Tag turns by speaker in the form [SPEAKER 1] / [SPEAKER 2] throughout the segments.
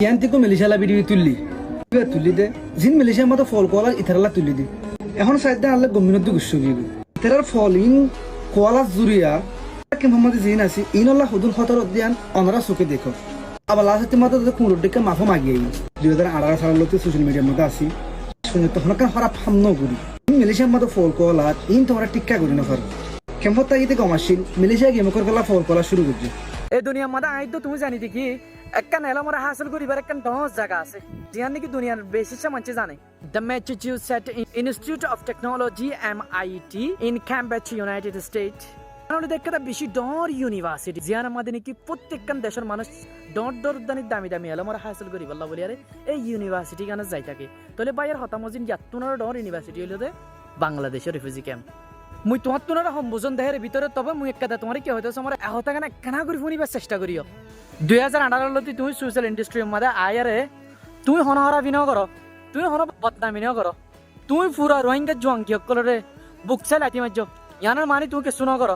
[SPEAKER 1] ইয়ান থেকে মেলিশালা ভিডিও তুললি দে জিন মেলিশার মতো ফল কোয়ালা ইথারালা তুলি দি এখন সাইডে আনলে গম্মিনত গুছো গিয়ে ইথারার ফল ইন কোয়ালা জুরিয়া কে মোহাম্মদ জিন আছে ইনল্লাহ হুদুল খতর উদ্যান অনরা চোখে দেখো আবার লাস্টের মতো কুমড়োর দিকে মাফো মাগিয়ে 2018 সালের লোক সোশ্যাল মিডিয়ার মধ্যে আসি শুনে তখন খারাপ হামনো করি মেলিশার মতো ফল কোয়ালা ইন তোমরা টিক্কা করি না পারো কেমন তাগিতে কমাসিল মেলিশিয়া গেম করা ফল কোয়ালা শুরু করছে
[SPEAKER 2] এই দুনিয়ার মধ্যে আই তো তুমি জানি দেখি একটা এলামরা হাসিল করিবার একটা 10 জায়গা আছে জিয়ান নাকি দুনিয়ার বেশি মানুষ জানে the Massachusetts institute of technology MIT in Cambridge United state আমরা দেখতে বেশি ডর ইউনিভার্সিটি জিয়ান আমাদের নাকি প্রত্যেকটা দেশের মানুষ ডর দামি দামি এলামরা হাসিল করি বললা বলি আরে এই ইউনিভার্সিটি কেন যাই থাকে তাহলে বাইরের হতামজিন যাত্তুনার ডর ইউনিভার্সিটি হইলো দে বাংলাদেশের রিফিউজি ক্যাম্প মুই তোমার তোনারা সম্বোধন দেহের ভিতরে তবে মুই একটা তোমার কি হইতেছে আমার এহতা কেন কেনা করে শুনিবার চেষ্টা করিও 2018 তুমি সোশ্যাল ইন্ডাস্ট্রির মধ্যে আয়ারে তুমি হনহরা বিনয় করো তুমি হন বদনামি বিনয় করো তুমি পুরা রোহিঙ্গা জোয়াঙ্কি সকলরে বুকছে লাঠি মারছ ইয়ানোর মানে তুমি কিছু ন করো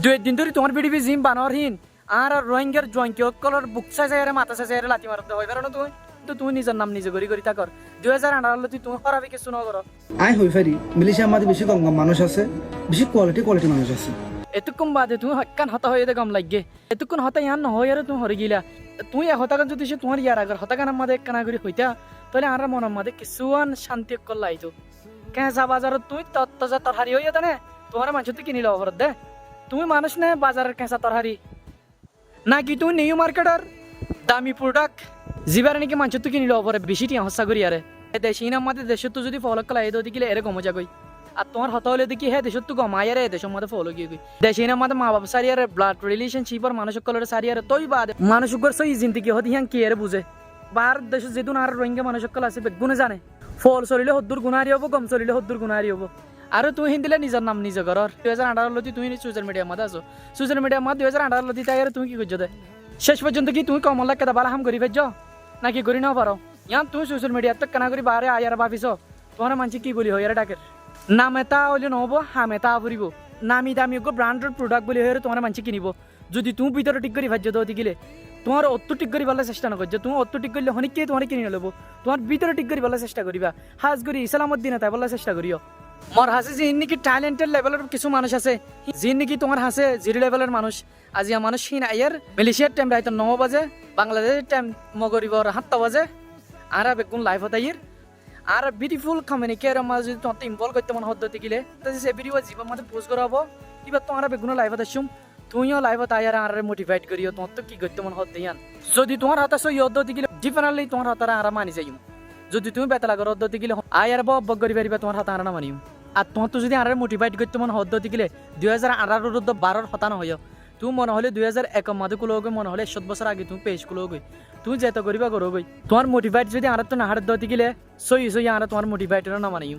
[SPEAKER 2] 2 দিন ধরে তোমার বিডিবি জিম বানরহীন আর রোহিঙ্গার জোয়াঙ্কি সকলর বুকছে যাইরে মাথা যাইরে লাঠি মারতে হয় কারণ তুমি তো তুমি নিজের নাম নিজে করি থাকর 2018 তুমি হরাবি কিছু ন করো
[SPEAKER 1] আই হই ফারি মিলিশিয়ার মধ্যে বেশি গঙ্গা মানুষ আছে বেশি কোয়ালিটি মানুষ আছে
[SPEAKER 2] এতক্ষণ বাদে তুমি হকান হতা হয়ে গম লাগে এতক্ষণ হতা ইয়ান নহয় আর তুমি হরে গিলা তুই হতাকান যদি সে তোমার ইয়ার আগর হতাকানের মধ্যে কানা করে হইতা তাহলে আর মনের মধ্যে কিছুয়ান শান্তি করল আইতো কেঁচা বাজারত তুই তত্তাজা তরহারি হইয়া তানে তোমার মানুষ তুই কিনিল অবরত দে তুমি মানুষ নে বাজারের কেঁচা তরহারি নাকি তুই নিউ মার্কেটার দামি প্রোডাক্ট জিবার নাকি মানুষ তুই কিনিল অবরে বেশি টিয়া হস্যা করি আরে দেশি আমাদের দেশে তো যদি ফলক কলা এই দিলে এরকম মজা কই আর তোমার হতা হলে দেখি হ্যাঁ দেশত তো গমাই রে দেশের মধ্যে ফলো গিয়ে দেশে আমাদের মা বাবা সারিয়ারে ব্লাড রিলেশনশিপ আর মানুষ সকলের সারিয়ারে তৈ বাদ মানুষ সই জিন্দিগি হতে হ্যাঁ কি এর বুঝে ভারত দেশে যেহেতু আর রোহিঙ্গা মানুষ সকল আছে বেগুনে জানে ফল চলিলে হদ্দুর গুণারি হবো গম চলিলে হদ্দুর গুণারি হবো আর তুই হিন্দিলে নিজের নাম নিজে ঘর 2018 লতি তুই সোশ্যাল মিডিয়ার মধ্যে আছো সোশ্যাল মিডিয়ার মধ্যে 2018 লতি তাই তুমি কি করছো দে শেষ পর্যন্ত কি তুমি কমলা কেদা বালা হাম করি ফেজ নাকি করি না পারো ইয়ান তুমি সোশ্যাল মিডিয়া তো কেনা করি বারে আয়ার ভাবিস তোমার মানুষ কি বলি হয় ডাকের নাম এটা হইলে নহব হাম এটা ফুরিব নামি দামি ব্রান্ডেড প্রোডাক্ট বলি হয়ে তোমার মানুষ কিনিব যদি তুমি ভিতরে ঠিক করে ভাজ্য দাও দিলে তোমার অত ঠিক করে বলার চেষ্টা নকর তুমি অত ঠিক করলে অনেককে তোমার কিনে নেব তোমার ভিতরে ঠিক করে বলার চেষ্টা করিবা হাজ করি ইসলামত দিন তাই বলার চেষ্টা করিও মোর হাসে যে নাকি ট্যালেন্টেড লেভেলের কিছু মানুষ আছে যে নাকি তোমার হাসে জিরো লেভেলের মানুষ আজি মানুষ হিন আয়ার মালয়েশিয়ার টাইম রাইত 9 বাজে বাংলাদেশের টাইম মগরিবর 7 বাজে আর বেগুন লাইভ হতাইর আর বিউটিফুল কমিউনিকের মাঝে যদি তোমার ইনভলভ করতে মনে হতো গেলে তাহলে সে ভিডিও জীবন মধ্যে পোস্ট করা হবো এবার তোমার বেগুন লাইভ আসুম তুমিও লাইভ তাই আর মোটিভেট করিও তোমার তো কি করতে মনে হতো ইয়ান যদি তোমার হাতে সই হতে গেলে ডিফারেন্টলি তোমার হাতারা আর মানি যাইম যদি তুমি বেতলা করো হতে গেলে আয়ার বক করি পারিবা তোমার হাতে আর না মানিম আর তোমার তো যদি আর মোটিভেট করতে মনে হতে গেলে 2018 12 হতানো হয় তুমি মনে হলে 2001 মধ্যে কুলো মনে হলে 7 বছর আগে তুমি পেজ কুলো তুমি যেত করিবা করো তোমার মোটিভেট যদি আর তো না হার দিতে গেলে সই আর তোমার মোটিভেটেরও না মানিম